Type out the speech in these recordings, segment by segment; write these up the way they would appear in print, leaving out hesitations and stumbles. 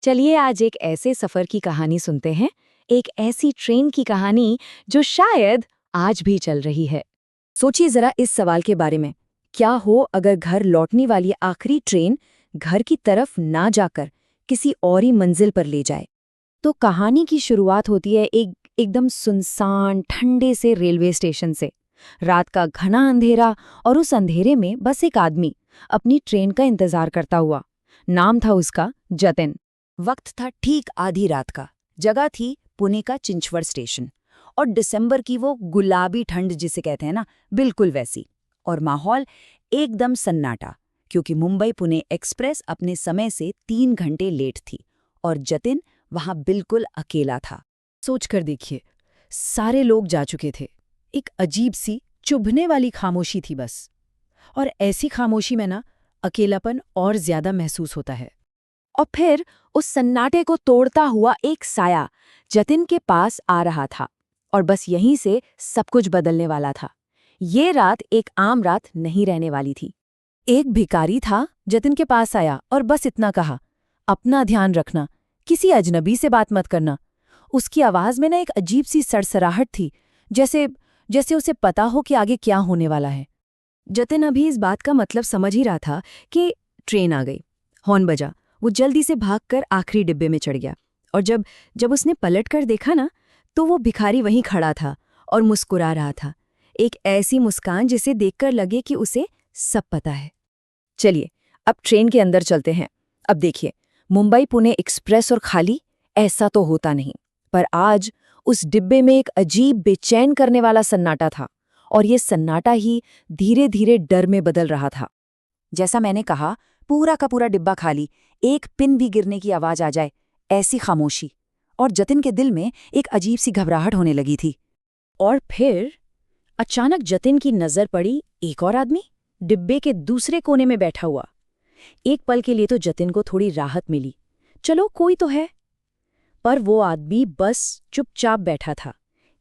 चलिए आज एक ऐसे सफर की कहानी सुनते हैं, एक ऐसी ट्रेन की कहानी जो शायद आज भी चल रही है। सोचिए जरा इस सवाल के बारे में, क्या हो अगर घर लौटने वाली आखिरी ट्रेन घर की तरफ ना जाकर किसी और ही मंजिल पर ले जाए। तो कहानी की शुरुआत होती है एकदम सुनसान ठंडे से रेलवे स्टेशन से। रात का घना अंधेरा और उस अंधेरे में बस एक आदमी अपनी ट्रेन का इंतजार करता हुआ। नाम था उसका जतिन। वक्त था ठीक आधी रात का। जगह थी पुणे का चिंचवड़ स्टेशन। और दिसंबर की वो गुलाबी ठंड जिसे कहते हैं ना, बिल्कुल वैसी। और माहौल एकदम सन्नाटा, क्योंकि मुंबई पुणे एक्सप्रेस अपने समय से 3 घंटे लेट थी और जतिन वहां बिल्कुल अकेला था। सोच कर देखिए, सारे लोग जा चुके थे। एक अजीब सी चुभने वाली खामोशी थी बस। और ऐसी खामोशी में ना अकेलापन और ज्यादा महसूस होता है। और फिर उस सन्नाटे को तोड़ता हुआ एक साया जतिन के पास आ रहा था। और बस यहीं से सब कुछ बदलने वाला था। ये रात एक आम रात नहीं रहने वाली थी। एक भिखारी था, जतिन के पास आया और बस इतना कहा, अपना ध्यान रखना, किसी अजनबी से बात मत करना। उसकी आवाज में ना एक अजीब सी सड़सड़ाहट थी, जैसे जैसे उसे पता हो कि आगे क्या होने वाला है। जतिन अभी इस बात का मतलब समझ ही रहा था कि ट्रेन आ गई। हॉर्न बजा। वो जल्दी से भागकर आखिरी डिब्बे में चढ़ गया। और जब जब उसने पलटकर देखा ना, तो वो भिखारी वहीं खड़ा था और मुस्कुरा रहा था। एक ऐसी मुस्कान जिसे देखकर लगे कि उसे सब पता है। चलिए अब ट्रेन के अंदर चलते हैं। अब देखिए, मुंबई पुणे एक्सप्रेस और खाली, ऐसा तो होता नहीं। पर आज उस डिब्बे में एक अजीब बेचैन करने वाला सन्नाटा था। और ये सन्नाटा ही धीरे धीरे डर में बदल रहा था। जैसा मैंने कहा, पूरा का पूरा डिब्बा खाली, एक पिन भी गिरने की आवाज आ जाए, ऐसी खामोशी। और जतिन के दिल में एक अजीब सी घबराहट होने लगी थी। और फिर अचानक जतिन की नजर पड़ी एक और आदमी, डिब्बे के दूसरे कोने में बैठा हुआ। एक पल के लिए तो जतिन को थोड़ी राहत मिली, चलो कोई तो है। पर वो आदमी बस चुपचाप बैठा था,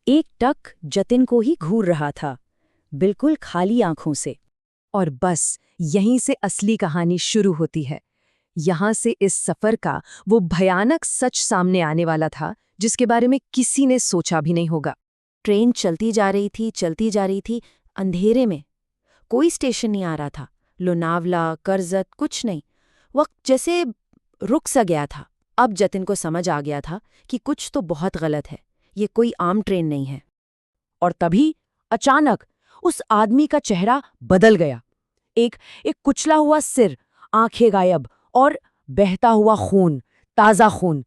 एक टक जतिन को ही घूर रहा था, बिल्कुल खाली आंखों से। और बस यहीं से असली कहानी शुरू होती है। यहां से इस सफर का वो भयानक सच सामने आने वाला था, जिसके बारे में किसी ने सोचा भी नहीं होगा। ट्रेन चलती जा रही थी, चलती जा रही थी, अंधेरे में। कोई स्टेशन नहीं आ रहा था, लोनावला, करजत, कुछ नहीं। वक्त जैसे रुक सा गया था। अब जतिन को समझ आ गया था कि कुछ तो बहुत गलत है, ये कोई आम ट्रेन नहीं है। और तभी अचानक उस आदमी का चेहरा बदल गया। एक एक कुचला हुआ सिर, आंखें गायब और बहता हुआ खून, ताजा खून।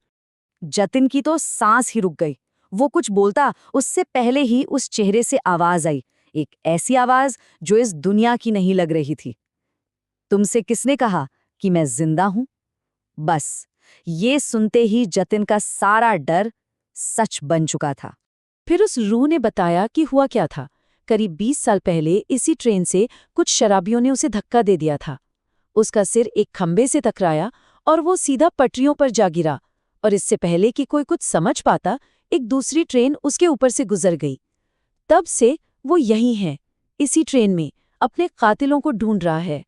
जतिन की तो सांस ही रुक गई। वो कुछ बोलता उससे पहले ही उस चेहरे से आवाज आई, एक ऐसी आवाज जो इस दुनिया की नहीं लग रही थी। तुमसे किसने कहा कि मैं जिंदा हूं? बस ये सुनते ही जतिन का सारा डर सच बन चुका था। फिर उस रूह ने बताया कि हुआ क्या था। करीब 20 साल पहले इसी ट्रेन से कुछ शराबियों ने उसे धक्का दे दिया था। उसका सिर एक खंबे से टकराया और वो सीधा पटरियों पर जा गिरा। और इससे पहले कि कोई कुछ समझ पाता, एक दूसरी ट्रेन उसके ऊपर से गुजर गई। तब से वो यहीं है, इसी ट्रेन में, अपने कातिलों को ढूंढ रहा है।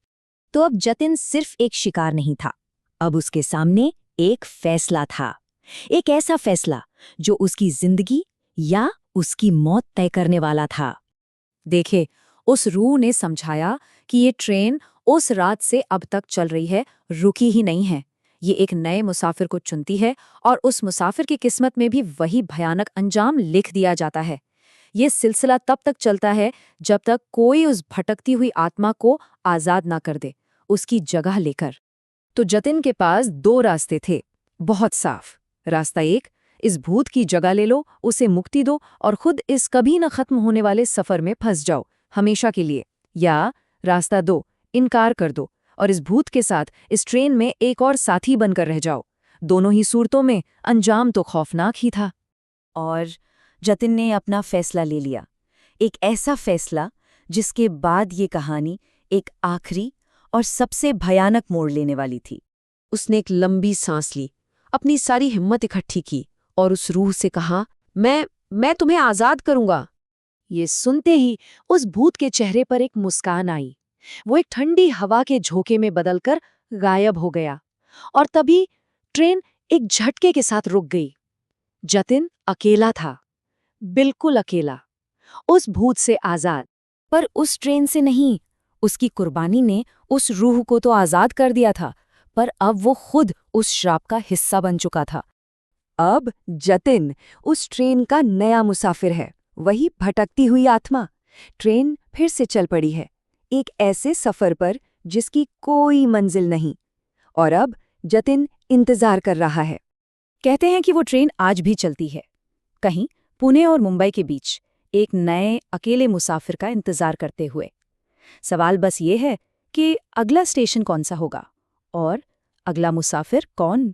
तो अब जतिन सिर्फ एक शिकार नहीं था, अब उसके सामने एक फैसला था। एक ऐसा फैसला जो उसकी जिंदगी या उसकी मौत तय करने वाला था। देखे, उस रूह ने समझाया कि ये ट्रेन उस रात से अब तक चल रही है, रुकी ही नहीं है। ये एक नए मुसाफिर को चुनती है और उस मुसाफिर की किस्मत में भी वही भयानक अंजाम लिख दिया जाता है। ये सिलसिला तब तक चलता है जब तक कोई उस भटकती हुई आत्मा को आजाद ना कर दे, उसकी जगह लेकर। तो जतिन के पास 2 रास्ते थे, बहुत साफ। रास्ता 1, इस भूत की जगह ले लो, उसे मुक्ति दो और खुद इस कभी न खत्म होने वाले सफर में फंस जाओ, हमेशा के लिए। या रास्ता 2, इनकार कर दो और इस भूत के साथ इस ट्रेन में एक और साथी बनकर रह जाओ। दोनों ही सूरतों में अंजाम तो खौफनाक ही था। और जतिन ने अपना फैसला ले लिया। एक ऐसा फैसला जिसके बाद ये कहानी एक आखिरी और सबसे भयानक मोड़ लेने वाली थी। उसने एक लंबी सांस ली, अपनी सारी हिम्मत इकट्ठी की और उस रूह से कहा, मैं तुम्हें आजाद करूंगा। ये सुनते ही उस भूत के चेहरे पर एक मुस्कान आई। वो एक ठंडी हवा के झोंके में बदलकर गायब हो गया। और तभी ट्रेन एक झटके के साथ रुक गई। जतिन अकेला था, बिल्कुल अकेला, उस भूत से आजाद। पर उस ट्रेन से नहीं, उसकी कुर्बानी ने उस रूह को तो आजाद कर दिया था, पर अब वो खुद उस श्राप का हिस्सा बन चुका था। अब जतिन उस ट्रेन का नया मुसाफिर है, वही भटकती हुई आत्मा। ट्रेन फिर से चल पड़ी है, एक ऐसे सफर पर जिसकी कोई मंजिल नहीं। और अब जतिन इंतजार कर रहा है। कहते हैं कि वो ट्रेन आज भी चलती है, कहीं पुणे और मुंबई के बीच, एक नए अकेले मुसाफिर का इंतजार करते हुए। सवाल बस ये है कि अगला स्टेशन कौन सा होगा और अगला मुसाफिर कौन?